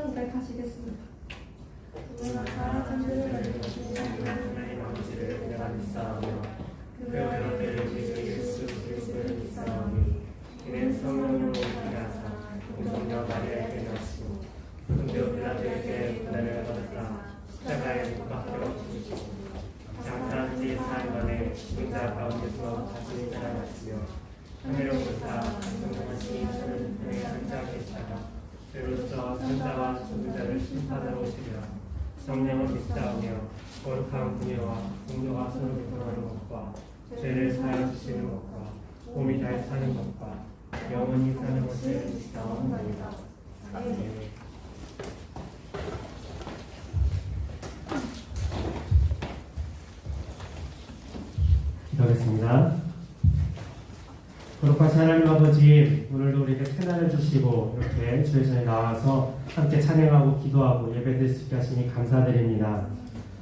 16절 고백하시겠습니다. 그가 천주를 가지신 하나님의 아버지를 내가 믿사오며 그 아들을 우리 예수 그리스도를 믿사오니 이는 성령으로 일하사 공성녀 마리아에게 낳으시고 본디오 빌라도에게 고난을 받았다 십자가에 못 박혀 죽으시고 장사한 지 사흘 만에 죽은 자 가운데서 다시 살아났으며 하늘로부터 성령하신 하늘의 앉아 계시다가 때로서 산자와 죽은 자를 심판하러 오시리라. 성령을 믿사오며 거룩한 분여와 공로가 서로 교통하는 것과 죄를 사하여 주시는 것과 몸이 잘 사는 것과 영원히 사는 것을 믿사옵나이다. 아멘. 기도하겠습니다. 거룩하신 하나님 아버지, 오늘도 우리에게 새날을 주시고 이렇게 주의 전에 나와서 함께 찬양하고 기도하고 예배드릴 수 있게 하시니 감사드립니다.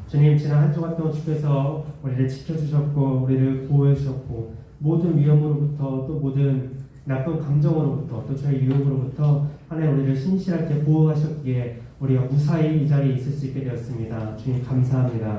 주님, 지난 한 주간 동안 주께서 우리를 지켜주셨고 우리를 보호해주셨고 모든 위험으로부터 또 모든 나쁜 감정으로부터 또 저의 유혹으로부터 하나님 우리를 신실하게 보호하셨기에 우리가 무사히 이 자리에 있을 수 있게 되었습니다. 주님 감사합니다.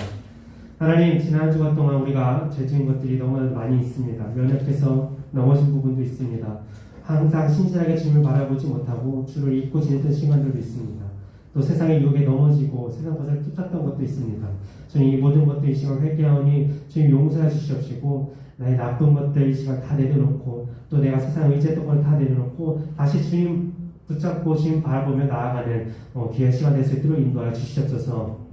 하나님, 지난 한 주간 동안 우리가 죄 지은 것들이 너무 많이 있습니다. 연약해서 넘어진 부분도 있습니다. 항상 신실하게 주님을 바라보지 못하고 주를 잊고 지냈던 시간들도 있습니다. 또 세상의 유혹에 넘어지고 세상 것을 쫓았던 것도 있습니다. 주님, 이 모든 것들 이 시간 회개하오니 주님 용서해 주시옵시고 나의 나쁜 것들 이 시간 다 내려놓고 또 내가 세상에 의지했던 걸 다 내려놓고 다시 주님 붙잡고 주님 바라보며 나아가는 귀한 시간 될 수 있도록 인도하여 주시옵소서.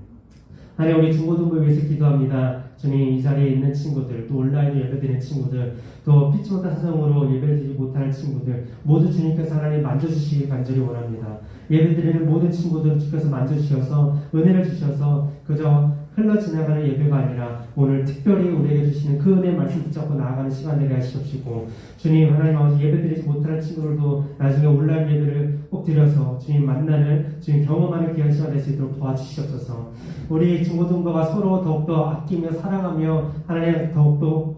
하나님, 우리 중고등부 위해서 기도합니다. 주님, 이 자리에 있는 친구들, 또 온라인으로 예배드리는 친구들, 또 피치 못한 사정으로 예배를 드리지 못하는 친구들 모두 주님께서 하나님 만져주시길 간절히 원합니다. 예배드리는 모든 친구들은 주께서 만져주셔서 은혜를 주셔서 그저 흘러 지나가는 예배가 아니라 오늘 특별히 우리에게 주시는 그 은혜의 말씀 붙잡고 나아가는 시간 되게 하시옵시고, 주님 하나님 아버지 예배드리지 못하는 친구들도 나중에 온라인 예배를 꼭 드려서 주님 만나는 주님 경험하는 귀한 시간 될 수 있도록 도와주시옵소서. 우리 중고등부가 서로 더욱더 아끼며 사랑하며 하나님 더욱더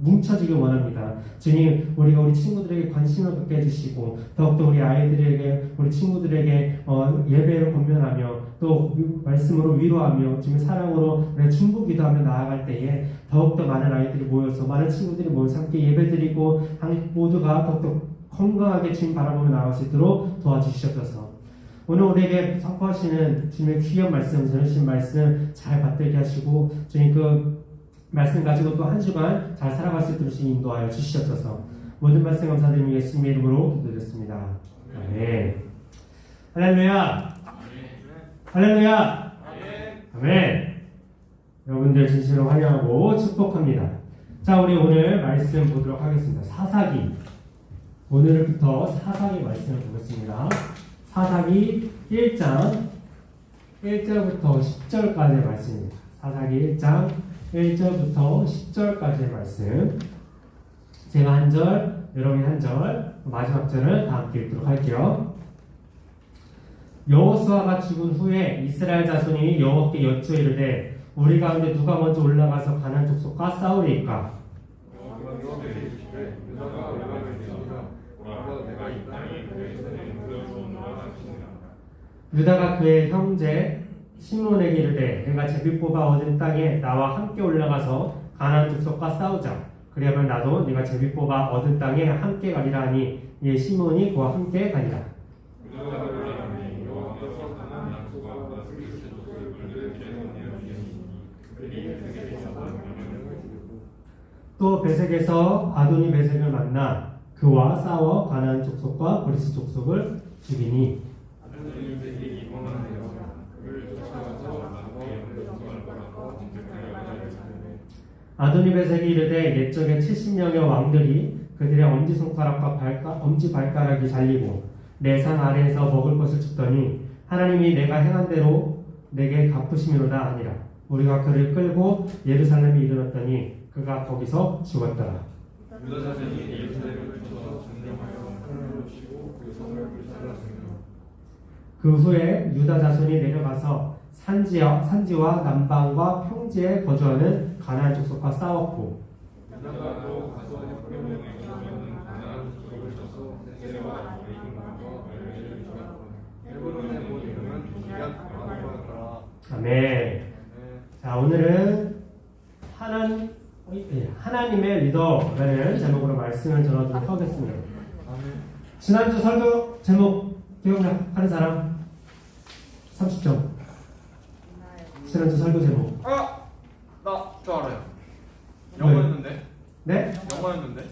뭉쳐지길 원합니다. 주님, 우리가 우리 친구들에게 관심을 갖게 해주시고 더욱더 우리 아이들에게 우리 친구들에게 예배를 권면하며 또 말씀으로 위로하며 주님 사랑으로 중보기도하며 나아갈 때에 더욱더 많은 아이들이 모여서 많은 친구들이 모여서 함께 예배드리고 모두가 더욱더 건강하게 주님 바라보며 나아갈 수 있도록 도와주시옵소서. 오늘 우리에게 선포하시는 주님의 귀한 말씀, 전해주신 말씀 잘 받들게 하시고 주님 그 말씀 가지고 또 한 주간 잘 살아갈 수 있도록 인도하여 주시옵소서. 모든 말씀 감사드리며 예수님의 이름으로 기도드렸습니다. 아멘. 할렐루야. 할렐루야. 아멘. 여러분들 진심으로 환영하고 축복합니다. 자, 우리 오늘 말씀 보도록 하겠습니다. 사사기. 오늘부터 사사기 말씀을 보겠습니다. 사사기 1장 1절부터 10절까지의 말씀입니다. 사사기 1장 1절부터 10절까지의 말씀. 제가 한 절, 여러분이 한 절, 마지막 절을 다 함께 읽도록 할게요. 여호수아가 죽은 후에 이스라엘 자손이 여호와께 여쭈어 이르되 우리 가운데 누가 먼저 올라가서 가나안 족속과 싸우리이까? 유다가 그의 형제 시므온에게 이르되 내가 제비 뽑아 얻은 땅에 나와 함께 올라가서 가나안 족속과 싸우자. 그리하면 나도 네가 제비 뽑아 얻은 땅에 함께 가리라 하니 이에 시므온이 그와 함께 가니라. 또 베색에서 아도니 베색을 만나 그와 싸워 가나안 족속과 그리스 족속을 죽이니 아도니 베색이 이르되 옛적에 70명의 왕들이 그들의 엄지손가락과 엄지발가락이 잘리고 내 산 아래에서 먹을 것을 줍더니 하나님이 내가 행한 대로 내게 갚으심이로다 하니라. 우리가 그를 끌고 예루살렘에 이르렀더니 그가 거기서 죽었더라. 그 후에 유다 자손이 내려가서 산지와 남방과 평지에 거주하는 가나안 족속과 싸웠고 아멘. 자, 오늘은 하나님의 리더라는 제목으로 말씀을 전하도록 하겠습니다. 지난주 설교 제목 기억나는 사람? 30점. 지난주 설교 제목. 나저 알아요. 영어였는데? 네? 영어였는데?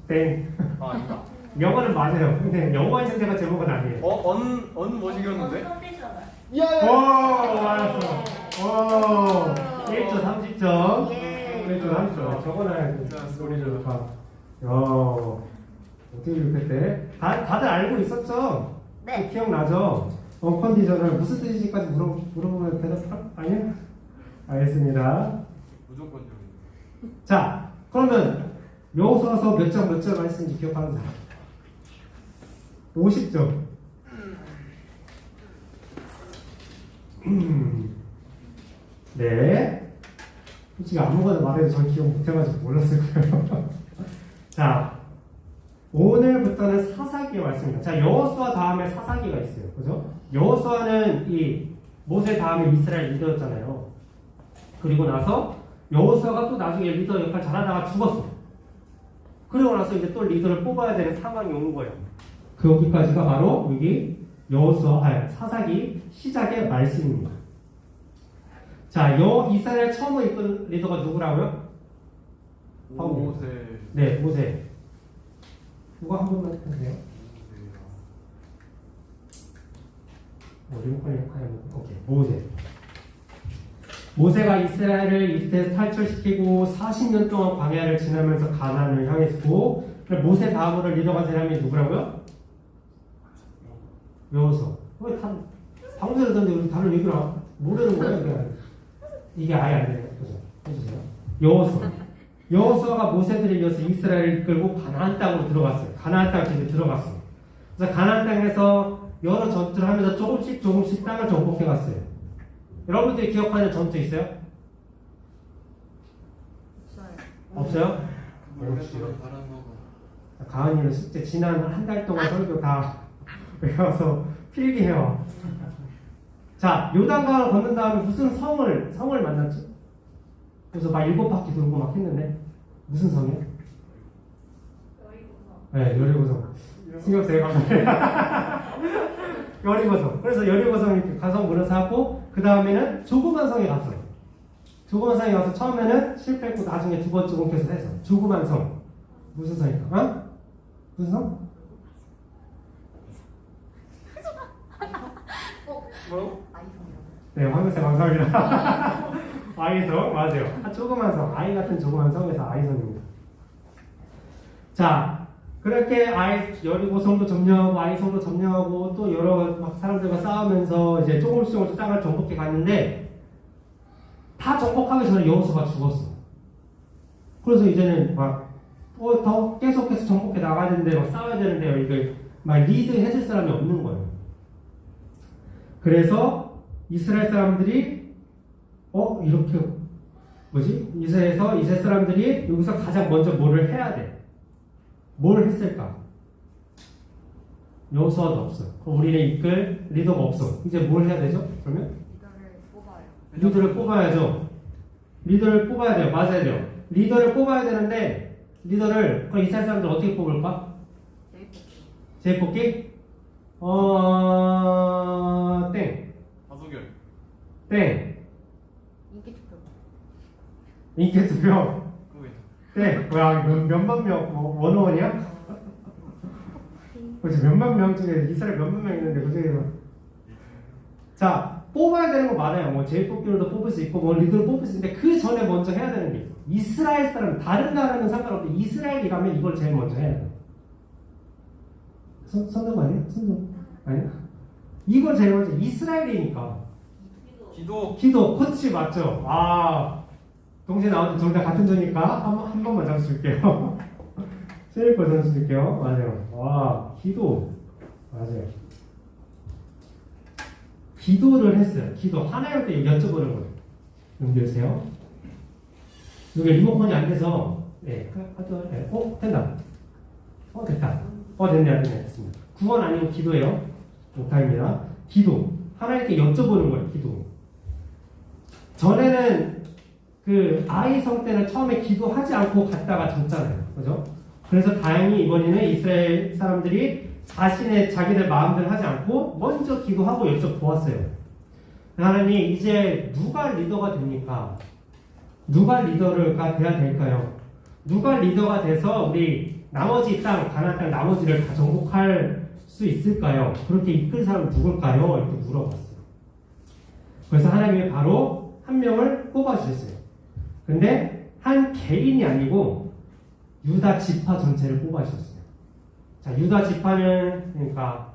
땡. 아닌가? 영어는 맞아요. 근데 영어 있는 데가 제목은 아니에요. 언 뭐시겠는데? 오, 맞았어. 오, 1조 30점. 1조 30점. 적어놔야지. 우리 좋다. 야, 어떻게 이렇게 돼? 다들 알고 있었죠? 네. 기억나죠? 컨디션을 무슨 뜻인지까지 물어보면 대답 아니요? 알겠습니다. 무조건 좀. 자, 그러면 여호수아서 몇 장 말씀인지 기억하는 사람? 50점. 네. 솔직히 아무거나 말해도 전 기억 못해가지고 몰랐을 거예요. 자, 오늘부터는 사사기의 말씀입니다. 자, 여호수아 다음에 사사기가 있어요. 그죠? 여호수아는 이 모세 다음에 이스라엘 리더였잖아요. 그리고 나서 여호수아가 또 나중에 리더 역할 잘하다가 죽었어. 그리고 나서 이제 또 리더를 뽑아야 되는 상황이 온 거예요. 그 여기까지가 바로 여기 사사기 시작의 말씀입니다. 자, 이스라엘 처음 이끈 리더가 누구라고요? 모세. 네, 모세. 누가 한 번만 해주세요. 리모컨이 오케이, 모세. 모세가 이스라엘을 이집트에서 탈출시키고 40년 동안 광야를 지나면서 가나안을 향했고, 모세 다음으로 리더가 된 사람이 누구라고요? 여호수아. 왜 방금 전에 던데 우리 다른 얘기를 모르는 거예요? 이게 아예 안 돼요. 해주세요. 여호수아가 모세들에 이어서 이스라엘을 이끌고 가나안 땅으로 들어갔어요. 가나안 땅에 들어갔어요. 그래서 가나안 땅에서 여러 전투를 하면서 조금씩 땅을 정복해 갔어요. 여러분들이 기억하는 전투 있어요? 없어요? 가은이는 실제 지난 한 달 동안 설교 다 외워서 필기해와. 자, 요단강을 건넌 다음에 무슨 성을 만났죠? 그래서 막 7바퀴 돌고 막 했는데 무슨 성이에요? 네, 여리고성. 신경 쓰여 감사해요. 여리고성. 그래서 여리고성 가서 문을 사고 그 다음에는 조그만 성에 갔어요. 조그만 성에 가서 처음에는 실패했고 나중에 두 번째 공격해서 해서 조그만 성. 무슨 성일까? 어? 무슨 성? 뭐라고? 네, 황금색 감사합니다. 아이성, 맞아요. 조그만 성, 아이 같은 조그만 성에서 아이성입니다. 자, 그렇게 여리고성도 점령하고 아이성도 점령하고 또 여러 막 사람들과 싸우면서 이제 조금씩 땅을 정복해 갔는데 다 정복하기 전에 여호수아가 죽었어. 그래서 이제는 막 더 계속해서 정복해 나가야 되는데 막 싸워야 되는데 이걸 막 리드 해줄 사람이 없는 거예요. 그래서 이스라엘 사람들이 이스라엘 사람들이 여기서 가장 먼저 뭐를 해야 돼? 뭘 했을까? 여호수아도 없어요. 그럼 우리는 이끌 리더가 없어. 이제 뭘 해야 되죠? 그러면? 리더를 뽑아야죠. 리더를 뽑아야 돼요. 맞아야 돼요. 리더를 뽑아야 되는데 그럼 이스라엘 사람들 어떻게 뽑을까? 제일뽑기? 땡. 다수결. 땡. 인기투표. 땡. 뭐야, 몇만 명, 원어원이야? 그치, 몇만 명 중에 이스라엘 몇만 명 있는데, 그 중에서. 자, 뽑아야 되는 거 많아요. 뭐, 제일뽑기로도 뽑을 수 있고, 뭐, 리더를 뽑을 수 있는데, 그 전에 먼저 해야 되는 게 있어. 이스라엘 사람, 다른 나라는 상관없는데, 이스라엘이라면 이걸 제일 먼저 해야 돼. 선동 아니야? 선동. 아니야? 이걸 제일 먼저, 이스라엘이니까. 기도, 코치 맞죠? 동시에 나오는데 둘 다 같은 조니까 한 번만 잡아줄게요. 제일 거 잡아줄게요. 맞아요. 기도. 맞아요. 기도를 했어요. 기도. 하나일 때 여쭤보는 거예요. 연결해주세요. 여기 리모컨이 안 돼서, 된다. 됐다. 됐네. 됐습니다. 구원 아니고 기도예요. 오타입니다. 기도. 하나님께 여쭤보는 거예요, 기도. 전에는 그 아이성 때는 처음에 기도하지 않고 갔다가 졌잖아요. 그죠? 그래서 다행히 이번에는 이스라엘 사람들이 자기들 마음대로 하지 않고 먼저 기도하고 여쭤보았어요. 하나님, 이제 누가 리더가 됩니까? 누가 리더가 돼야 될까요? 누가 리더가 돼서 우리 나머지 땅, 가나안 땅 나머지를 다 정복할 수 있을까요? 그렇게 이끌 사람은 누굴까요? 이렇게 물어봤어요. 그래서 하나님이 바로 한 명을 뽑아주셨어요. 근데 한 개인이 아니고 유다 지파 전체를 뽑아주셨어요. 자, 유다 지파는 그러니까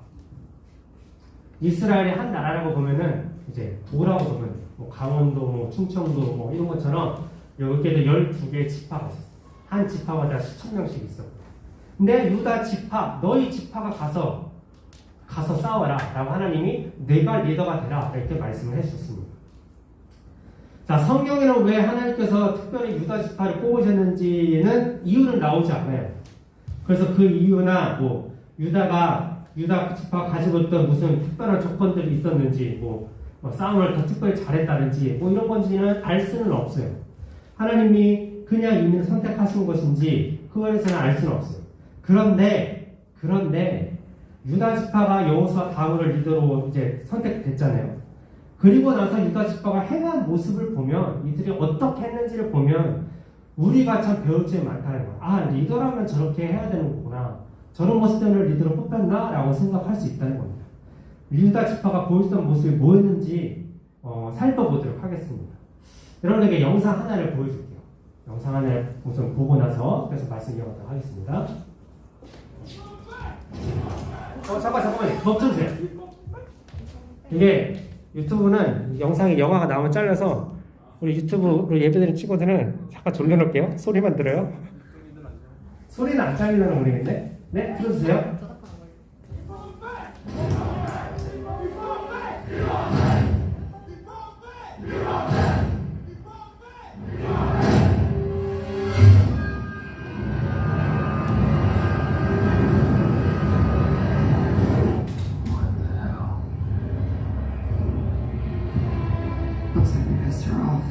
이스라엘의 한 나라라고 보면은 이제 도라고 보면 뭐 강원도, 뭐 충청도 뭐 이런 것처럼 여기에도 12개의 지파가 있었어요. 한 지파마다 수천 명씩 있었고. 근데 유다 지파, 너희 지파가 가서 싸워라 라고 하나님이 내가 리더가 되라 이렇게 말씀을 해주셨습니다. 자, 성경에는 왜 하나님께서 특별히 유다 지파를 뽑으셨는지는 이유는 나오지 않아요. 그래서 그 이유나 뭐 유다 지파가 가지고 있던 무슨 특별한 조건들이 있었는지 뭐 싸움을 더 특별히 잘했다든지 뭐 이런 건지는 알 수는 없어요. 하나님이 그냥 이미 선택하신 것인지 그거에서는 알 수는 없어요. 그런데 유다 지파가 여호수아 다윗을 리더로 이제 선택됐잖아요. 그리고 나서 유다 지파가 행한 모습을 보면 이들이 어떻게 했는지를 보면 우리가 참 배울 점이 많다는 거예요. 아, 리더라면 저렇게 해야 되는 거구나. 저런 모습 때문에 리더로 뽑혔나? 라고 생각할 수 있다는 겁니다. 유다 지파가 보여주던 모습이 뭐였는지 살펴보도록 하겠습니다. 여러분에게 영상 하나를 보여줄게요. 영상 하나를 우선 보고 나서 그래서 말씀 이어가도록 하겠습니다. 잠깐만요. 멈춰주세요. 이게 유튜브는 영상이 영화가 나오면 잘라서 우리 유튜브로 예배드리는 친구들은 잠깐 돌려놓을게요. 소리만 들어요. 소리는 안 잘리려는 모르겠네. 네, 들어주세요. Looks like we pissed her off.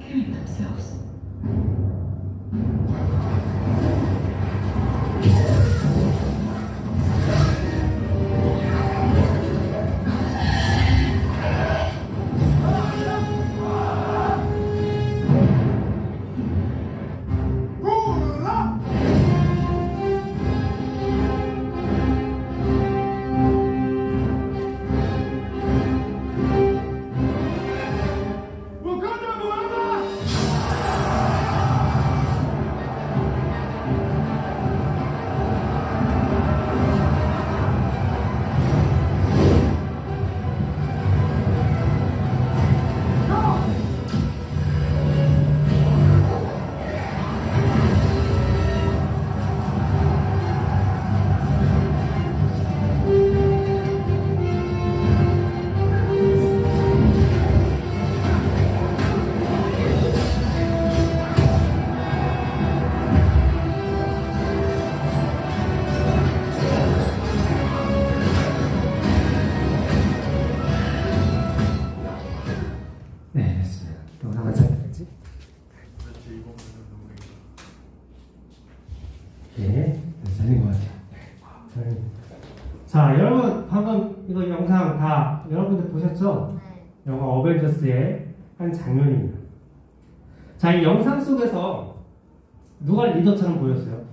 Killing themselves. 네, 됐습니다. 영상은 잘렸지? 네, 잘린 것 같아요. 자, 여러분 방금 이거 영상 다 여러분들 보셨죠? 네. 영화 어벤져스의 한 장면입니다. 자, 이 영상 속에서 누가 리더처럼 보였어요?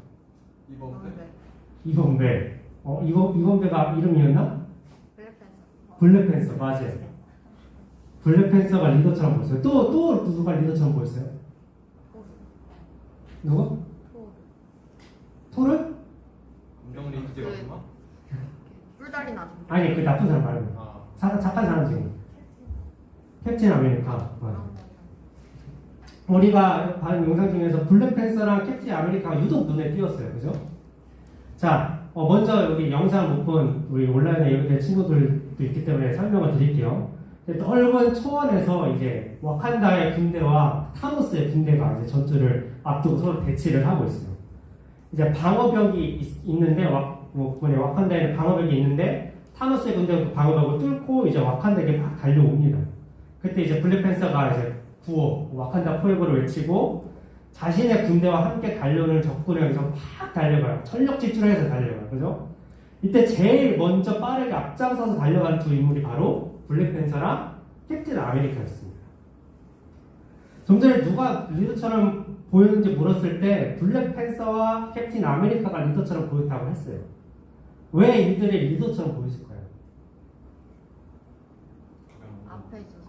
이범배. 이범배가 이름이었나? 블랙팬서, 맞아요. 블랙팬서가 리더처럼 보였어요. 또 누가 리더처럼 보였어요? 누가? 토르? 뿔다리 나좀 아니, 그 나쁜 사람 말고. 착한 사람 중에. 캡틴 아메리카. 우리가 봐는 영상 중에서 블랙팬서랑 캡틴 아메리카가 유독 눈에 띄었어요. 그죠? 자, 먼저 여기 영상 못 본 우리 온라인에 예배된 친구들도 있기 때문에 설명을 드릴게요. 넓은 초원에서 이제 와칸다의 군대와 타노스의 군대가 이제 전투를 앞두고 서로 대치를 하고 있어요. 이제 방어벽이 있는데 와칸다에는 방어벽이 있는데 타노스의 군대가 그 방어벽을 뚫고 이제 와칸다에게 막 달려옵니다. 그때 이제 블랙팬서가 이제 구호 와칸다 포에버를 외치고 자신의 군대와 함께 달려오는 적군을 여기서 막 달려가요. 전력 질주해서 달려가요. 그죠? 이때 제일 먼저 빠르게 앞장서서 달려가는 두 인물이 바로 블랙팬서랑 캡틴 아메리카였습니다. 좀 전에 누가 리더처럼 보였는지 물었을 때 블랙팬서와 캡틴 아메리카가 리더처럼 보였다고 했어요. 왜 이들의 리더처럼 보였을까요? 앞에 있어서.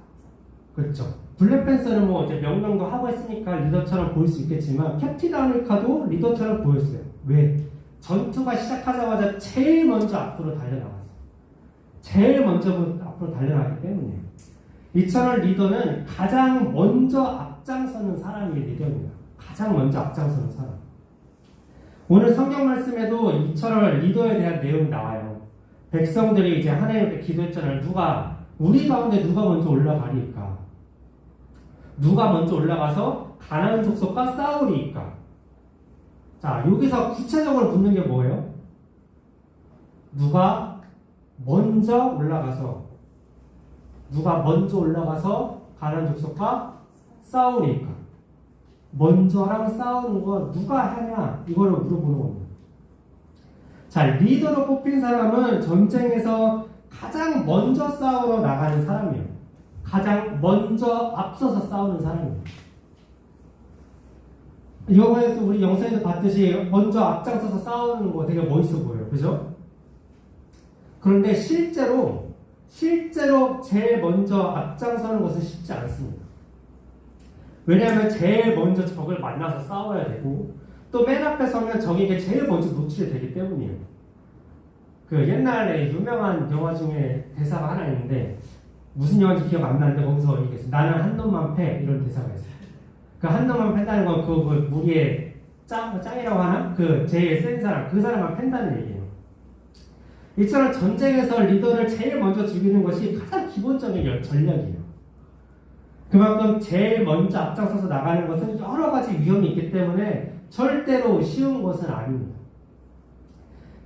그렇죠. 블랙팬서는 뭐 이제 명령도 하고 했으니까 리더처럼 보일 수 있겠지만 캡틴 아메리카도 리더처럼 보였어요. 왜? 전투가 시작하자마자 제일 먼저 앞으로 달려나갔어요. 제일 먼저 앞으로 달려나갔기 때문이에요. 이처럼 리더는 가장 먼저 앞장서는 사람이 리더입니다. 가장 먼저 앞장서는 사람. 오늘 성경 말씀에도 이처럼 리더에 대한 내용이 나와요. 백성들이 이제 하나님께 기도했잖아요. 우리 가운데 누가 먼저 올라가리까? 누가 먼저 올라가서 가나안 족속과 싸우리까? 자, 여기서 구체적으로 묻는 게 뭐예요? 누가 먼저 올라가서 가나안 족속과 싸우리까? 먼저랑 싸우는 거 누가 하냐? 이거를 물어보는 겁니다. 자, 리더로 뽑힌 사람은 전쟁에서 가장 먼저 싸우러 나가는 사람이에요. 가장 먼저 앞서서 싸우는 사람이에요. 이번에도 우리 영상에서 봤듯이 먼저 앞장서서 싸우는 거 되게 멋있어 보여요. 그죠? 그런데 실제로 제일 먼저 앞장서는 것은 쉽지 않습니다. 왜냐하면 제일 먼저 적을 만나서 싸워야 되고 또 맨 앞에 서면 적에게 제일 먼저 노출이 되기 때문이에요. 그 옛날에 유명한 영화 중에 대사가 하나 있는데 무슨 영화인지 기억 안 나는데 거기서 이게 나는 한 놈만 패 이런 대사가 있어요. 그 한 놈만 팬다는 건 그 무리의 짱이라고 하나? 그 제일 센 사람, 그 사람만 팬다는 얘기예요. 이처럼 전쟁에서 리더를 제일 먼저 죽이는 것이 가장 기본적인 전략이에요. 그만큼 제일 먼저 앞장서서 나가는 것은 여러 가지 위험이 있기 때문에 절대로 쉬운 것은 아닙니다.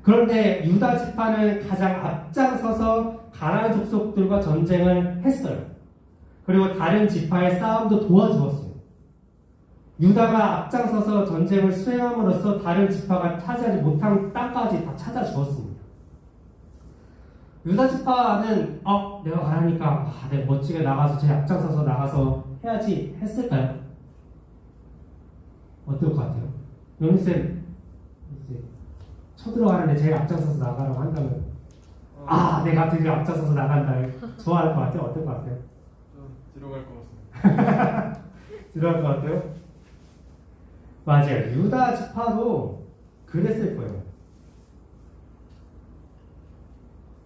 그런데 유다 지파는 가장 앞장서서 가나안 족속들과 전쟁을 했어요. 그리고 다른 지파의 싸움도 도와주었어요. 유다가 앞장서서 전쟁을 수행함으로써 다른 지파가 차지하지 못한 땅까지 다 찾아주었습니다. 유다 지파는 내가 가라니까 내가 멋지게 나가서 제 앞장서서 나가서 해야지 했을까요? 어떨 것 같아요? 용희쌤 이제 쳐들어가는데 제일 앞장서서 나가라고 한다면 내가 드디어 앞장서서 나간다 좋아할 것 같아요? 어떨 것 같아요? 뒤로 갈 것 같습니다. 뒤로 갈 것 같아요? 맞아요. 유다 지파도 그랬을 거예요.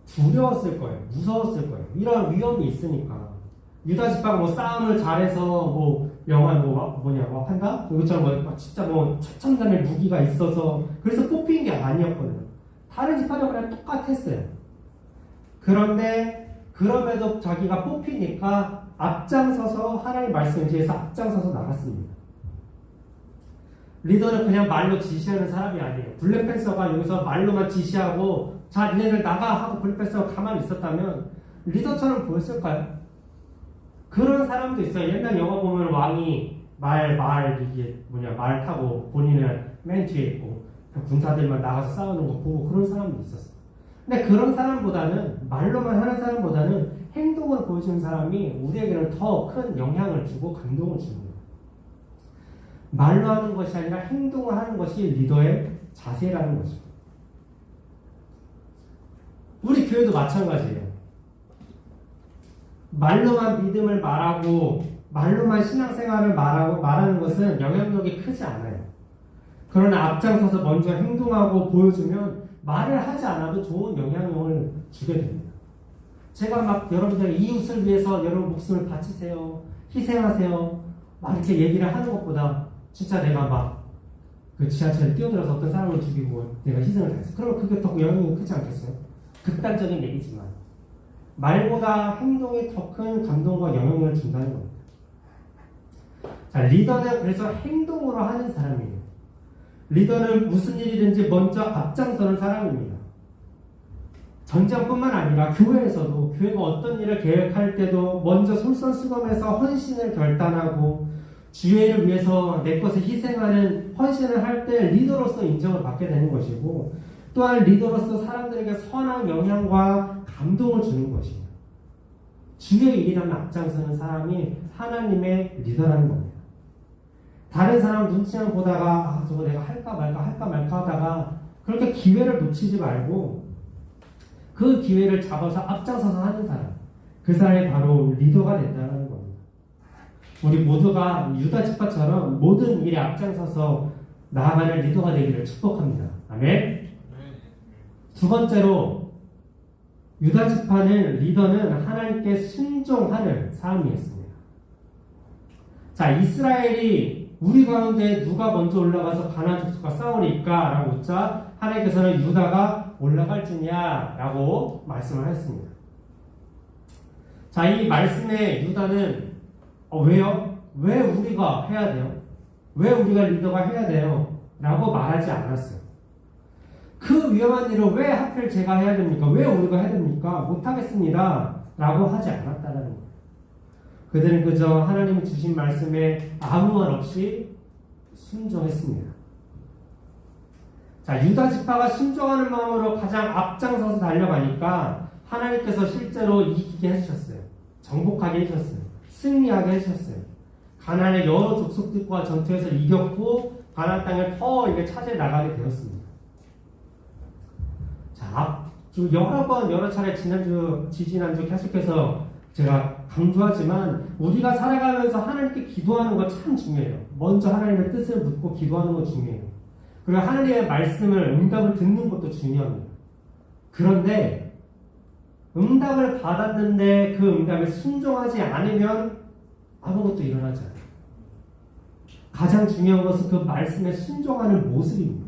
두려웠을 거예요. 무서웠을 거예요. 이런 위험이 있으니까. 유다 지파가 뭐 싸움을 잘해서 한다? 여기처럼 진짜 최첨단의 무기가 있어서 그래서 뽑힌 게 아니었거든요. 다른 지파도 그냥 똑같았어요. 그런데 그럼에도 자기가 뽑히니까 앞장서서 하나님 말씀을 지해서 앞장서서 나갔습니다. 리더는 그냥 말로 지시하는 사람이 아니에요. 블랙팬서가 여기서 말로만 지시하고 자 니네들 나가 하고 블랙팬서가 가만히 있었다면 리더처럼 보였을까요? 그런 사람도 있어요. 옛날 영화 보면 왕이 말 타고 본인은 맨 뒤에 있고 군사들만 나가서 싸우는 거 보고 그런 사람도 있었어요. 근데 그런 사람보다는 말로만 하는 사람보다는 행동을 보여주는 사람이 우리에게는 더 큰 영향을 주고 감동을 주는 거예요. 말로 하는 것이 아니라 행동을 하는 것이 리더의 자세라는 거죠. 우리 교회도 마찬가지예요. 말로만 믿음을 말하고 말로만 신앙생활을 말하는 것은 영향력이 크지 않아요. 그러나 앞장서서 먼저 행동하고 보여주면 말을 하지 않아도 좋은 영향력을 주게 됩니다. 제가 여러분들 이웃을 위해서 여러분 목숨을 바치세요, 희생하세요 이렇게 얘기를 하는 것보다 진짜 내가 그 지하철에 뛰어들어서 어떤 사람을 죽이고 내가 희생을 다했어. 그러면 그게 더 영향력이 크지 않겠어요? 극단적인 얘기지만 말보다 행동이 더 큰 감동과 영향력을 준다는 겁니다. 자, 리더는 그래서 행동으로 하는 사람이에요. 리더는 무슨 일이든지 먼저 앞장서는 사람입니다. 전쟁뿐만 아니라 교회에서도 교회가 어떤 일을 계획할 때도 먼저 솔선수범해서 헌신을 결단하고 주의를 위해서 내 것을 희생하는 헌신을 할 때 리더로서 인정을 받게 되는 것이고, 또한 리더로서 사람들에게 선한 영향과 감동을 주는 것입니다. 주의 일이라면 앞장서는 사람이 하나님의 리더라는 겁니다. 다른 사람 눈치만 보다가 저거 내가 할까 말까 하다가 그렇게 기회를 놓치지 말고 그 기회를 잡아서 앞장서서 하는 사람, 그 사람이 바로 리더가 된다는 겁니다. 우리 모두가 유다 지파처럼 모든 일에 앞장서서 나아가는 리더가 되기를 축복합니다. 아멘. 두 번째로 유다 지파는 리더는 하나님께 순종하는 사람이었습니다. 자, 이스라엘이 우리 가운데 누가 먼저 올라가서 가나안 족속과 싸우리까? 라고 묻자 하나님께서는 유다가 올라갈지냐? 라고 말씀을 하셨습니다. 자, 이 말씀에 유다는 왜요? 왜 우리가 해야 돼요? 왜 우리가 리더가 해야 돼요? 라고 말하지 않았어요. 그 위험한 일을 왜 하필 제가 해야 됩니까? 왜 우리가 해야 됩니까? 못하겠습니다. 라고 하지 않았다는 거예요. 그들은 그저 하나님이 주신 말씀에 아무 말 없이 순종했습니다. 자, 유다 지파가 순종하는 마음으로 가장 앞장서서 달려가니까 하나님께서 실제로 이기게 해주셨어요. 정복하게 해주셨어요. 승리하게 해주셨어요. 가나안의 여러 족속들과 전투에서 이겼고 가나안 땅을 더 차지해 나가게 되었습니다. 자, 여러 차례 지지난주 계속해서 제가 강조하지만 우리가 살아가면서 하나님께 기도하는 거 참 중요해요. 먼저 하나님의 뜻을 묻고 기도하는 거 중요해요. 그리고 하나님의 말씀을 응답을 듣는 것도 중요합니다. 그런데 응답을 받았는데 그 응답에 순종하지 않으면 아무것도 일어나지 않아요. 가장 중요한 것은 그 말씀에 순종하는 모습입니다.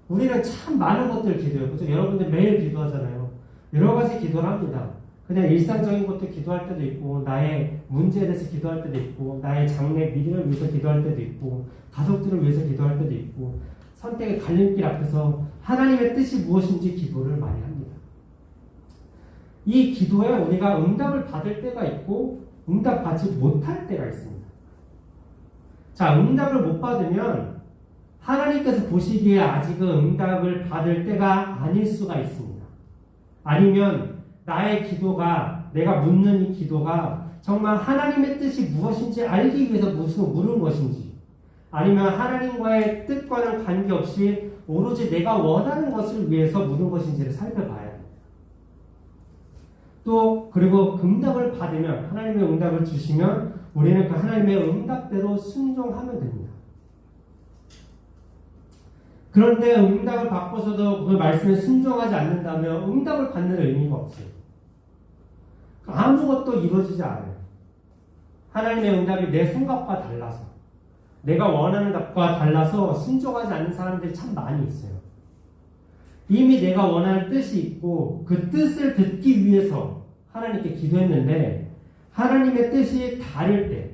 우리는 참 많은 것들을 기도해요. 그렇죠? 여러분들 매일 기도하잖아요. 여러 가지 기도를 합니다. 그냥 일상적인 것도 기도할 때도 있고, 나의 문제에 대해서 기도할 때도 있고, 나의 장래 미래를 위해서 기도할 때도 있고, 가족들을 위해서 기도할 때도 있고, 선택의 갈림길 앞에서 하나님의 뜻이 무엇인지 기도를 많이 합니다. 이 기도에 우리가 응답을 받을 때가 있고 응답받지 못할 때가 있습니다. 자, 응답을 못 받으면 하나님께서 보시기에 아직은 응답을 받을 때가 아닐 수가 있습니다. 아니면 나의 기도가, 내가 묻는 이 기도가 정말 하나님의 뜻이 무엇인지 알기 위해서 물은 것인지, 아니면 하나님과의 뜻과는 관계없이 오로지 내가 원하는 것을 위해서 묻는 것인지를 살펴봐야 합니다. 또 그리고 응답을 받으면, 하나님의 응답을 주시면 우리는 그 하나님의 응답대로 순종하면 됩니다. 그런데 응답을 받고서도 그 말씀에 순종하지 않는다면 응답을 받는 의미가 없어요. 아무것도 이루어지지 않아요. 하나님의 응답이 내 생각과 달라서, 내가 원하는 답과 달라서 순종하지 않는 사람들이 참 많이 있어요. 이미 내가 원하는 뜻이 있고 그 뜻을 듣기 위해서 하나님께 기도했는데 하나님의 뜻이 다를 때,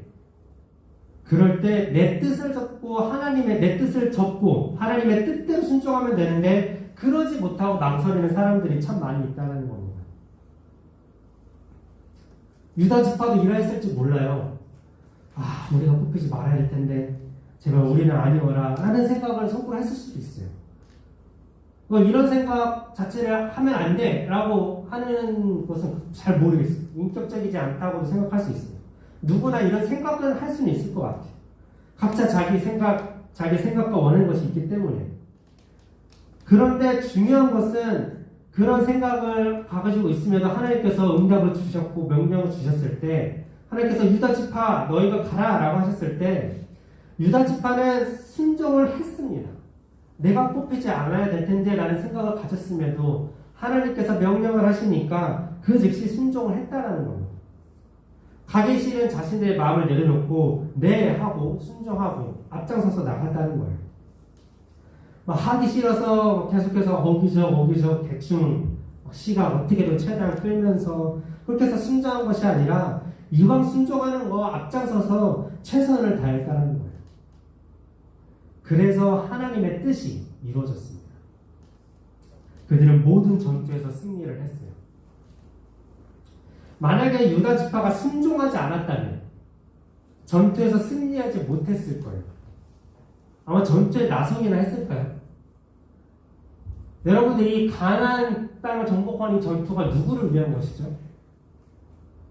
그럴 때 내 뜻을 접고 내 뜻을 접고 하나님의 뜻대로 순종하면 되는데 그러지 못하고 망설이는 사람들이 참 많이 있다는 겁니다. 유다 지파도 이러했을지 몰라요. 우리가 뽑히지 말아야 할 텐데 제발 우리는 아니어라 라는 생각을 속으로 했을 수도 있어요. 이런 생각 자체를 하면 안 돼 라고 하는 것은 잘 모르겠어요. 인격적이지 않다고도 생각할 수 있어요. 누구나 이런 생각은 할 수는 있을 것 같아요. 각자 자기 생각과 원하는 것이 있기 때문에. 그런데 중요한 것은 그런 생각을 가지고 있음에도 하나님께서 응답을 주셨고 명령을 주셨을 때, 하나님께서 유다 지파 너희가 가라 라고 하셨을 때 유다 지파는 순종을 했습니다. 내가 뽑히지 않아야 될 텐데 라는 생각을 가졌음에도 하나님께서 명령을 하시니까 그 즉시 순종을 했다라는 겁니다. 가기 싫은 자신들의 마음을 내려놓고 네 하고 순종하고 앞장서서 나갔다는 거예요. 하기 싫어서 계속해서 거기서 대충 시각 어떻게든 최대한 끌면서 그렇게 해서 순종한 것이 아니라 이왕 순종하는 거 앞장서서 최선을 다했다는 거예요. 그래서 하나님의 뜻이 이루어졌습니다. 그들은 모든 전투에서 승리를 했어요. 만약에 유다 지파가 순종하지 않았다면 전투에서 승리하지 못했을 거예요. 아마 전투에 나서기나 했을까요? 여러분들이 가나안 땅을 정복하는 이 전투가 누구를 위한 것이죠?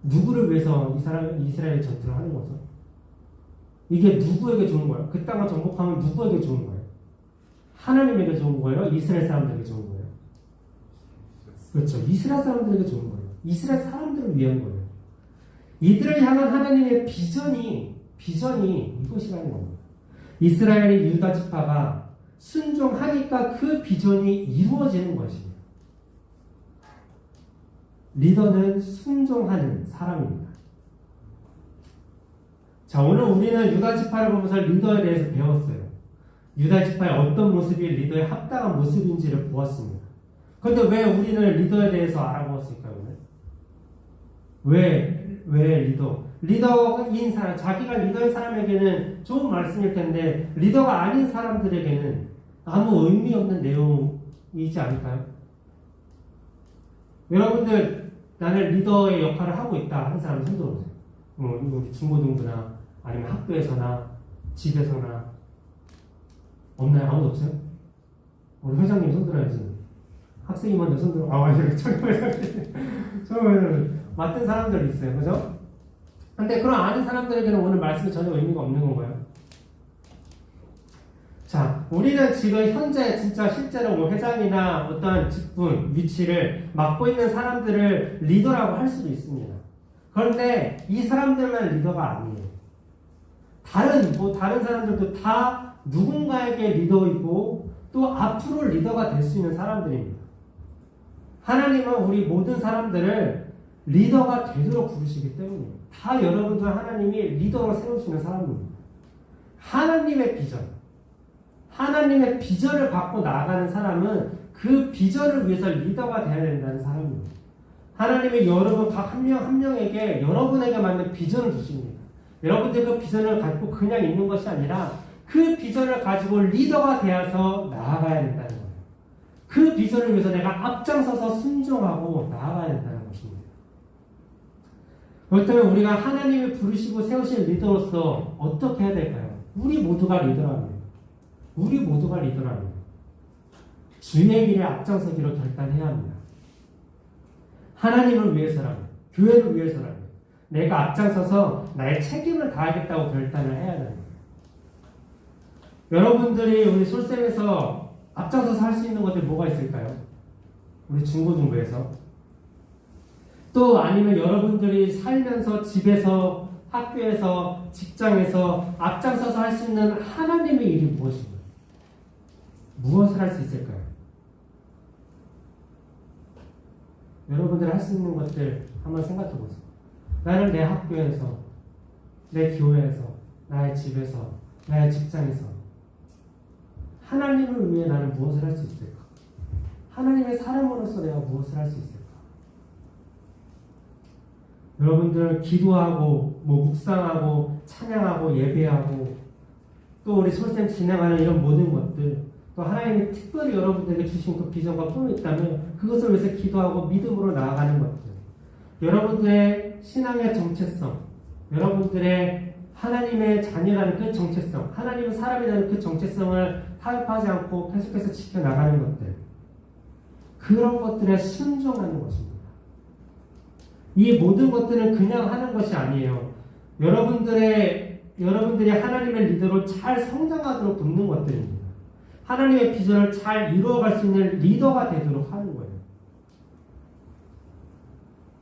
누구를 위해서 이스라엘 전투를 하는 거죠? 이게 누구에게 좋은 거예요? 그 땅을 정복하면 누구에게 좋은 거예요? 하나님에게 좋은 거예요? 이스라엘 사람들에게 좋은 거예요? 그렇죠. 이스라엘 사람들에게 좋은 거예요. 이스라엘 사람들을 위한 거예요. 이들을 향한 하나님의 비전이 이것이라는 겁니다. 이스라엘의 유다 지파가 순종하니까 그 비전이 이루어지는 것입니다. 리더는 순종하는 사람입니다. 자, 오늘 우리는 유다 지파를 보면서 리더에 대해서 배웠어요. 유다 지파의 어떤 모습이 리더에 합당한 모습인지를 보았습니다. 그런데 왜 우리는 리더에 대해서 알아보았을까요? 왜 리더인 사람, 자기가 리더인 사람에게는 좋은 말씀일 텐데 리더가 아닌 사람들에게는 아무 의미 없는 내용이지 않을까요? 여러분들, 나는 리더의 역할을 하고 있다 하는 사람 손 들어보세요. 우리 중고등부나 아니면 학교에서나 집에서나 없나요? 아무도 없어요? 우리 회장님 손 들어야지. 학생이 먼저 손 들어. 처음에는 맡은 사람들이 있어요. 그죠? 근데 그런 아는 사람들에게는 오늘 말씀이 전혀 의미가 없는 건가요? 자, 우리는 지금 현재 진짜 실제로 뭐 회장이나 어떤 직분, 위치를 맡고 있는 사람들을 리더라고 할 수도 있습니다. 그런데 이 사람들만 리더가 아니에요. 다른 사람들도 다 누군가에게 리더이고 또 앞으로 리더가 될 수 있는 사람들입니다. 하나님은 우리 모든 사람들을 리더가 되도록 부르시기 때문에 다 여러분들 하나님이 리더로 세우시는 사람입니다. 하나님의 비전을 갖고 나아가는 사람은 그 비전을 위해서 리더가 되어야 된다는 사람입니다. 하나님이 여러분 각 한 명 한 명에게 여러분에게 맞는 비전을 주십니다. 여러분들 그 비전을 가지고 그냥 있는 것이 아니라 그 비전을 가지고 리더가 되어서 나아가야 된다는 거예요. 그 비전을 위해서 내가 앞장서서 순종하고 나아가야 된다는 것입니다. 그렇다면 우리가 하나님이 부르시고 세우신 리더로서 어떻게 해야 될까요? 우리 모두가 리더랍니다. 주의 길에 앞장서기로 결단해야 합니다. 하나님을 위해서라면, 교회를 위해서라면 내가 앞장서서 나의 책임을 다하겠다고 결단을 해야 합니다. 여러분들이 우리 솔쌤에서 앞장서서 할 수 있는 것들이 뭐가 있을까요? 우리 중고등부에서 또 아니면 여러분들이 살면서 집에서 학교에서 직장에서 앞장서서 할 수 있는 하나님의 일이 무엇인가요? 무엇을 할 수 있을까요? 여러분들이 할 수 있는 것들 한번 생각해 보세요. 나는 내 학교에서, 내 교회에서, 나의 집에서, 나의 직장에서 하나님을 위해 나는 무엇을 할 수 있을까? 하나님의 사람으로서 내가 무엇을 할 수 있을까? 여러분들 기도하고 묵상하고 찬양하고 예배하고 또 우리 솔쌤 진행하는 이런 모든 것들 또 하나님이 특별히 여러분들에게 주신 그 비전과 꿈이 있다면 그것을 위해서 기도하고 믿음으로 나아가는 것들, 여러분들의 신앙의 정체성, 여러분들의 하나님의 자녀라는 그 정체성, 하나님은 사람이라는 그 정체성을 타협하지 않고 계속해서 지켜나가는 것들, 그런 것들에 순종하는 것입니다. 이 모든 것들은 그냥 하는 것이 아니에요. 여러분들이 하나님의 리더로 잘 성장하도록 돕는 것들입니다. 하나님의 비전을 잘 이루어갈 수 있는 리더가 되도록 하는 거예요.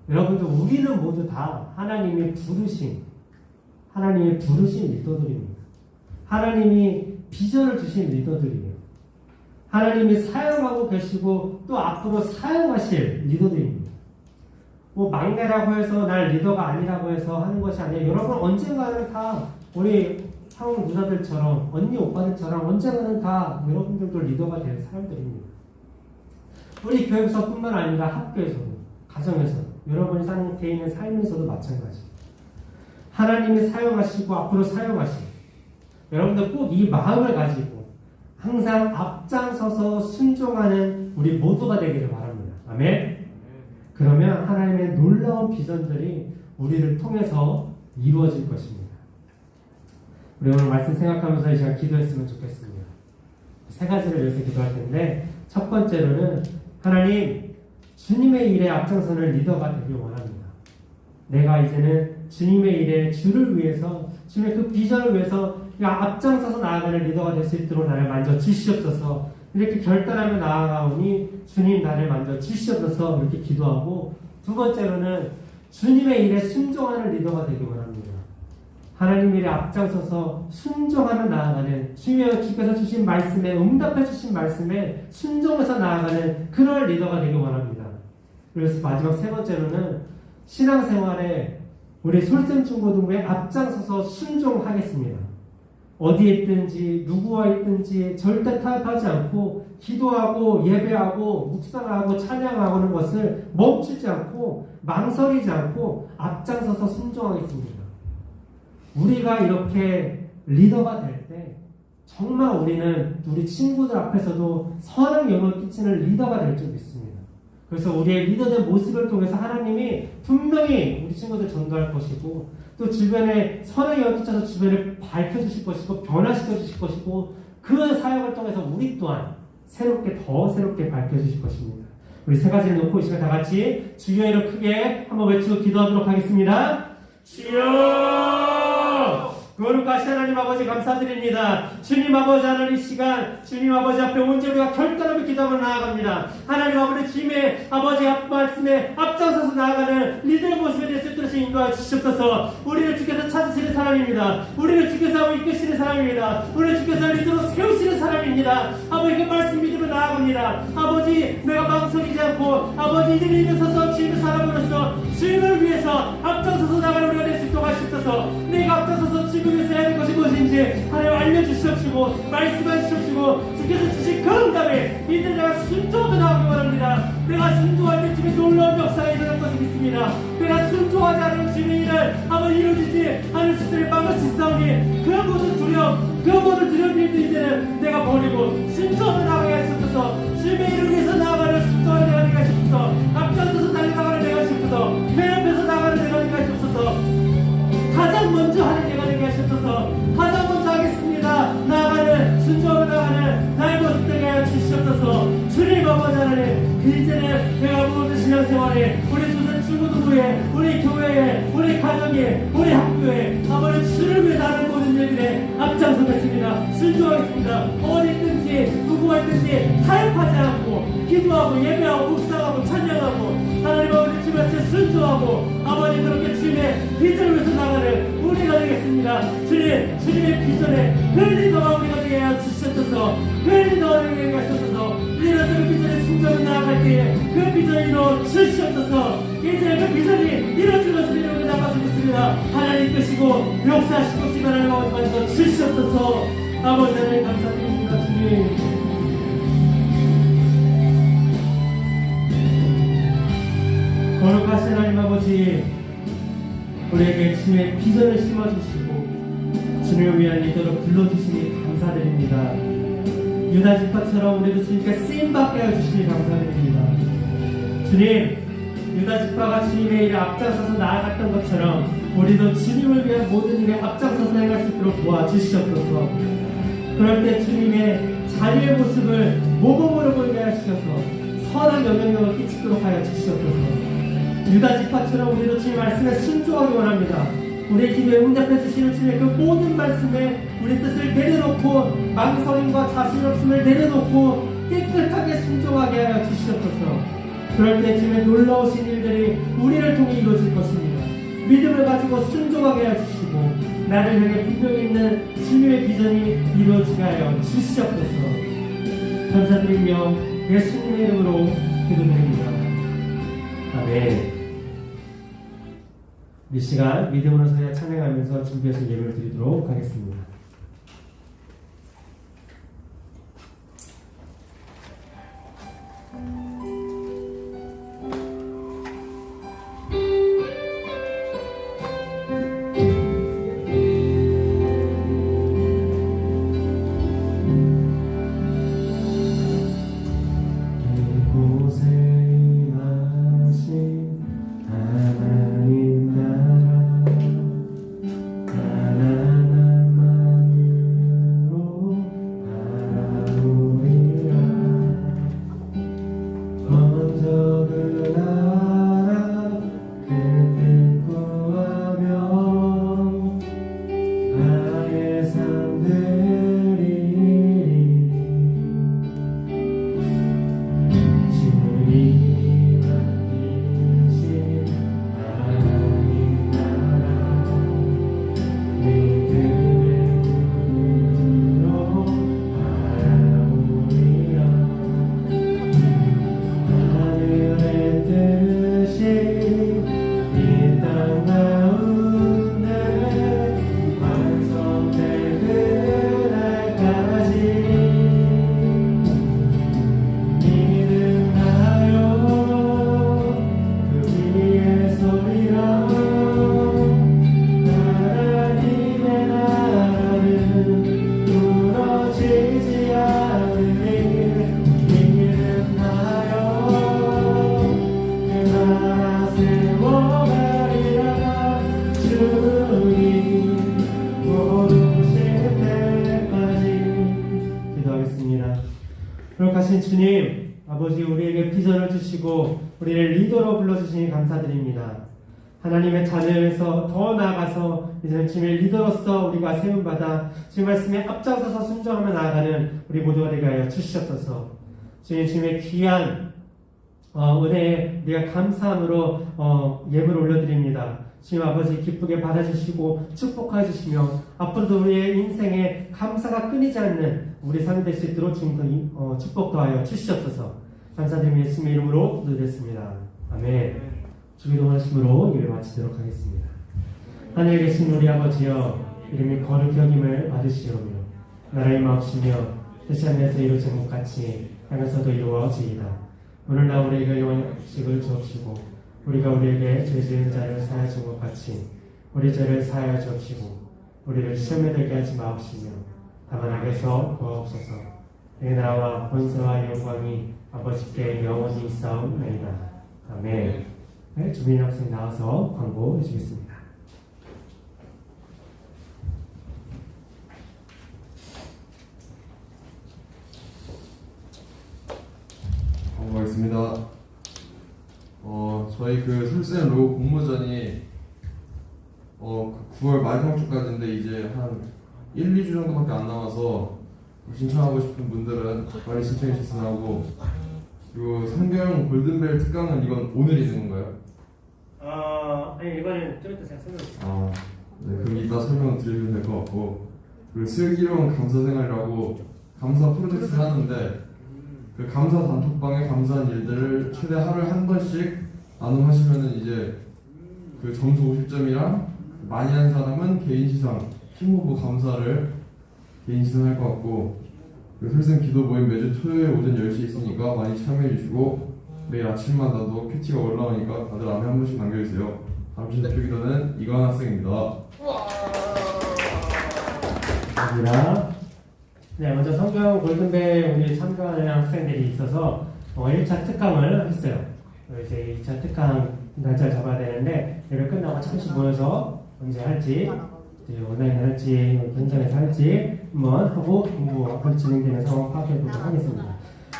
여러분들, 우리는 모두 다 하나님이 부르신 리더들입니다. 하나님이 비전을 주신 리더들이에요. 하나님이 사용하고 계시고 또 앞으로 사용하실 리더들입니다. 막내라고 해서 날 리더가 아니라고 해서 하는 것이 아니에요. 여러분 언젠가는 다 우리 형 누나들처럼 언니 오빠들처럼 언젠가는 다 여러분들도 리더가 될 사람들입니다. 우리 교회에서뿐만 아니라 학교에서도, 가정에서도, 여러분이 사는 개인의 삶에서도 마찬가지. 하나님이 사용하시고 앞으로 사용하시고, 여러분들 꼭 이 마음을 가지고 항상 앞장서서 순종하는 우리 모두가 되기를 바랍니다. 아멘. 그러면 하나님의 놀라운 비전들이 우리를 통해서 이루어질 것입니다. 우리 오늘 말씀 생각하면서 이 시간 기도했으면 좋겠습니다. 세 가지를 위해서 기도할 텐데, 첫 번째로는 하나님, 주님의 일에 앞장서는 리더가 되길 원합니다. 내가 이제는 주님의 일에 주를 위해서, 주님의 그 비전을 위해서 앞장서서 나아가는 리더가 될 수 있도록 나를 만져 주시옵소서. 이렇게 결단하며 나아가오니 주님 나를 만져 주시옵소서. 이렇게 기도하고, 두 번째로는 주님의 일에 순종하는 리더가 되길 원합니다. 하나님 일에 앞장서서 순종하며 나아가는, 주께서 주신 말씀에, 응답해 주신 말씀에 순종해서 나아가는 그런 리더가 되길 원합니다. 그래서 마지막 세 번째로는 신앙생활에 우리 솔샘중고등부에 앞장서서 순종하겠습니다. 어디에 있든지 누구와 있든지 절대 타협하지 않고 기도하고 예배하고 묵상하고 찬양하는 것을 멈추지 않고 망설이지 않고 앞장서서 순종하겠습니다. 우리가 이렇게 리더가 될 때 정말 우리는 우리 친구들 앞에서도 선한 영향을 끼치는 리더가 될 줄 믿습니다. 그래서 우리의 리더된 모습을 통해서 하나님이 분명히 우리 친구들 전도할 것이고, 또 주변에 선한 영향을 끼쳐서 주변을 밝혀주실 것이고 변화시켜주실 것이고, 그 사역을 통해서 우리 또한 더 새롭게 밝혀주실 것입니다. 우리 세 가지를 놓고 이 시간 다 같이 주여 이름 크게 한번 외치고 기도하도록 하겠습니다. 주여! 거룩하신 하나님 아버지 감사드립니다. 주님 아버지 하나님, 이 시간 주님 아버지 앞에 온전히 우리가 결단하며 기도하며 나아갑니다. 하나님 아버지, 주님의 아버지 말씀에 앞장서서 나아가는 리더의 모습에 대해서 뜻을 인도하여 주시옵소서. 우리를 주께서 찾으시는 사람입니다. 우리를 주께서 이끄시는 사람입니다. 우리를 주께서 리더로 세우시는 사람입니다. 아버지, 그 말씀 믿으며 나아갑니다. 아버지, 내가 망설이지 않고 아버지 이들이 일어서서 주님의 사람으로서 주님을 위해서 앞장서서 나가는 우리가 될 수 있도록 하시옵소서. 내가 앞장서서 주님을 위해서 해야 할 것이 무엇인지 하나님 알려주시옵시고 말씀하시옵시고, 주께서 주신 그 응답에 이제 내가 순종하며 나가기 원합니다. 내가 순종할 때 주님의 놀라운 역사가 일어날 것을 믿습니다. 내가 순종하지 않은 주님의 일을 한번 이루어지지 않을 수를 막을 수 있사오니, 그 모든 두려움 일도 이제는 내가 버리고 순종하며 나가게 하시옵소서. 주님의 일을 위해서 나아가는 순종하는 내가 되게 하시옵소서. 앞장서서 달려나가는 내가 하시옵소서. 맨 앞에서 나가는 내가 되게 하시옵소서. 가장 먼저 하는 내가 되게 하시옵소서. 가장 먼저 하겠습니다. 나아가는, 순종하며 나아가는 나의 모습 되게 하여 주시옵소서. 주님 아버지 하나님, 이제는 내가 모든 신앙생활에, 우리 중고등부에, 우리 교회에, 우리 가정에, 우리 학교에 아버지 주를 위해서 하는 모든 일들에 앞장서겠습니다. 순종하겠습니다. 어디 있든지 누구가 있든지 타협하지 않고 기도하고 예배하고 묵상하고 찬양하고, 하나님 아버지 주님 앞에 순종하고 아버지 그렇게 주님의 비전을 위해서 나가는 우리가 되겠습니다. 주님의 비전에 그 리더가 우리가 되게 하여 주시옵소서. 그 리더가 되게 하시옵소서. 리더들의 비전에 순종을 나아갈 때에 그 비전이 이루어 주시옵소서. 이제 그 비전이 이루어질 것을 이루어 나가서 믿습니다. 하나님 이끄시고 역사하시고 시간을 가져 주시옵소서. 아버지 하나님 감사드립니다. 주님, 거룩하신 하나님 아버지, 우리에게 주님의 비전을 심어주시고 주님을 위한 리더로 불러주시니 감사드립니다. 유다 지파처럼 우리도 주님께 쓰임받게 해주시니 감사드립니다. 주님, 유다 지파가 주님의 일에 앞장서서 나아갔던 것처럼 우리도 주님을 위한 모든 일에 앞장서서 행할 수 있도록 도와주시옵소서. 그럴 때 주님의 자유의 모습을 모범으로 보이게 하시셔서 선한 영향력을 끼치도록 하여 주시옵소서. 유다 지파처럼 우리도 주님 말씀에 순종하기 원합니다. 우리 기도에 응답해 주시는 주님의 그 모든 말씀에 우리 뜻을 내려놓고 망설임과 자신 없음을 내려놓고 깨끗하게 순종하게 하여 주시옵소서. 그럴 때 주님의 놀라우신 일들이 우리를 통해 이루어질 것입니다. 믿음을 가지고 순종하게 하여 주시고 나를 향해 분명히 있는 주님의 비전이 이루어지게 하여 주시옵소서. 감사드리며 예수님의 이름으로 기도드립니다. 아멘. 이 시간 믿음으로 서야 찬양하면서 준비해서 예배를 드리도록 하겠습니다. 주님, 아버지 우리에게 비전을 주시고 우리를 리더로 불러주시니 감사드립니다. 하나님의 자녀에서 더 나아가서 이제는 주님의 리더로서 우리가 세움받아 주님 말씀에 앞장서서 순종하며 나아가는 우리 모두가 되게 하여 주시옵소서. 주님의 귀한 은혜에 우리가 감사함으로 예물을 올려드립니다. 주님 아버지 기쁘게 받아주시고 축복해 주시며 앞으로도 우리의 인생에 감사가 끊이지 않는 우리 삶이 될 수 있도록 주님 축복 더하여 주시옵소서. 감사드리며 예수님의 이름으로 기도드렸습니다. 아멘. 주기도 하심으로 예배 마치도록 하겠습니다. 하늘에 계신 우리 아버지여, 이름이 거룩히 여김을 받으시오며 나라의 마옵시며 뜻이 하늘에서 이루어진 것 같이 땅에서도 이루어지이다. 오늘날 우리에게 영식을 주옵시고 우리가 우리에게 죄 지은 자를 사하여 준 것 같이 우리 죄를 사하여 주옵시고 우리를 시험에 들게 하지 마옵시며 다만 악에서 구하옵소서. 내 나라와 권세와 영광이 아버지께 영원히 있사옵나이다. 아멘. 네, 주민 학생 나와서 광고해 주겠습니다. 광고하겠습니다. 저희 그 설센 로고 공모전이 9월 마지막 주까지인데 이제 한 1, 2주 정도밖에 안 남아서 신청하고 싶은 분들은 빨리 신청해 주셨으면 하고, 그리고 성경 골든벨 특강은 이건 오늘 있는 건가요? 아니 이번엔 좀 이따 제가 설명드릴게요. 네, 그럼 이따 설명 드리면 될 것 같고, 그리고 슬기로운 감사생활이라고 감사 프로젝트를 하는데 그 감사 단톡방에 감사한 일들을 최대 하루에 한 번씩 나눔하시면은 이제 그 점수 50점이랑 많이 한 사람은 개인 시상, 팀 후보 감사를 개인 시상 할 것 같고, 그 설생 기도 모임 매주 토요일 오전 10시에 있으니까 많이 참여해 주시고 매일 아침마다도 큐티가 올라오니까 다들 안에 한 번씩 남겨주세요. 다음 주 대표 기도는 이관 학생입니다. 감사합니다. 네, 먼저 성경 골든벨 오늘 참가하는 학생들이 있어서 1차 특강을 했어요. 이제 2차 특강 날짜를 잡아야 되는데 예배 끝나고 잠시 모여서 언제 할지, 온라인 할지, 현장에서 할지 한번 하고 공부 앞으로 진행되는 상황 파악해 보도록 하겠습니다.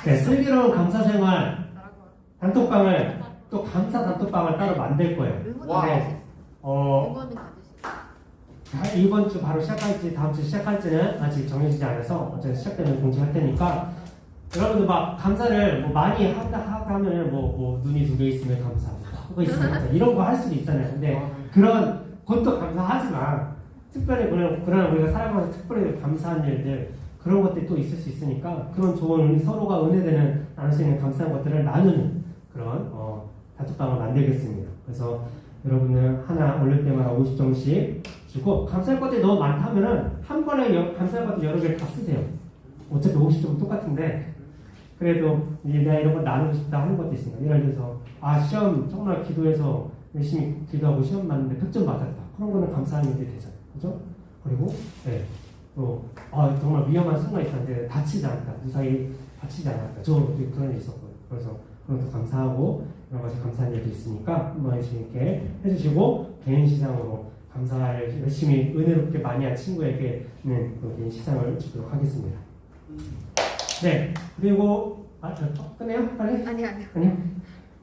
네, 슬기로운 감사생활 단톡방을 또 감사 단톡방을 따로 만들 거예요. 근데 응원은 가주시죠. 이번 주 바로 시작할지 다음 주 시작할지는 아직 정해지지 않아서 어차피 시작되면 공지할 테니까 여러분들 막 감사를 뭐 많이 하면 뭐 눈이 2개 있으면 감사하고 코가 있으면 감사 이런 거 할 수도 있잖아요. 근데 그런 것도 감사하지만 특별히 그러나 우리가 살아가면서 특별히 감사한 일들 그런 것들이 또 있을 수 있으니까 그런 좋은 서로가 은혜되는 나눌 수 있는 감사한 것들을 나누는 그런 단톡방을 만들겠습니다. 그래서 여러분들 하나 올릴 때마다 50점씩 주고 감사할 것들이 너무 많다면은 한 번에 감사할 것들 여러 개 다 쓰세요. 어차피 50점은 똑같은데 그래도 내가 이런 거 나누고 싶다 하는 것도 있습니다. 예를 들어서 시험 정말 기도해서 열심히 기도하고 시험 봤는데 100점 맞았다. 그런 거는 감사한 일이 되잖아요. 그죠? 그리고 또 정말 위험한 순간이 있었는데 다치지 않았다. 무사히 다치지 않았다. 저 그런 일이 있었고요. 그래서 그런 것도 감사하고 여러 가지 감사한 일도 있으니까 한번 이렇게 해주시고 개인 시상으로 감사를 열심히 은혜롭게 많이 한 친구에게는 그 개인 시상을 주도록 하겠습니다. 네, 그리고 끝내요? 빨리? 아니요.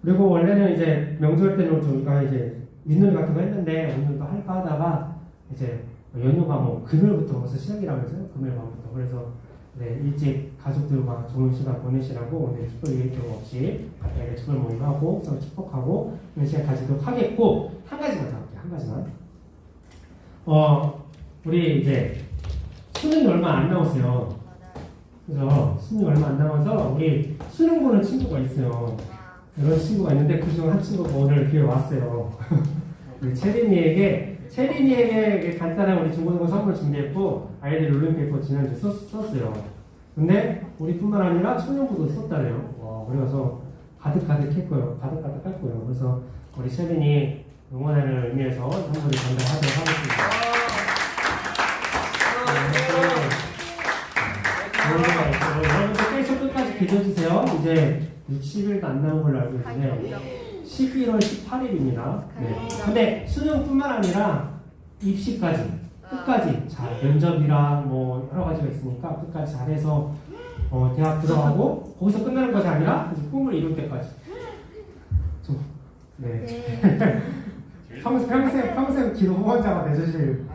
그리고 원래는 이제 명절 때는 저희가 이제 윷놀이 같은 거 했는데 오늘도 할까 하다가 이제 연휴가 뭐 금요일부터 벌써 시작이라면서요? 금요일 밤부터. 그래서 일찍 가족들과 좋은 시간 보내시라고 오늘 특별 일정 없이 간단하게 특별 모임하고 서로 축복하고 그런 시간 가지도록 하겠고 한 가지만 더 할게요. 한 가지만. 우리 이제 수능이 얼마 안 남았어요. 그래서 수능이 얼마 안 남아서 우리 수능 보는 친구가 있어요. 이런 친구가 있는데 그중 한 친구가 오늘 기회 왔어요. 우리 채린이에게 간단한 우리 중고등부 선물 준비했고 아이들 롤링페이퍼 지난주에 썼어요. 근데 우리뿐만 아니라 청년부도 썼다네요. 와, 그래서 가득가득 했고요. 가득가득 했고요. 그래서 우리 채린이 응원하는 의미에서 선물을 전달하도록 하겠습니다. 여러분들 계속 끝까지 기도해주세요. 이제 60일도 안 남은 걸로 알고 있는데 11월 18일입니다. 네. 근데 수능뿐만 아니라 입시까지 끝까지 잘 면접이랑 뭐 여러 가지가 있으니까 끝까지 잘해서 대학 들어가고 거기서 끝나는 것이 아니라 이제 꿈을 이룰 때까지. 네. 평생 기도 후원자가 되주실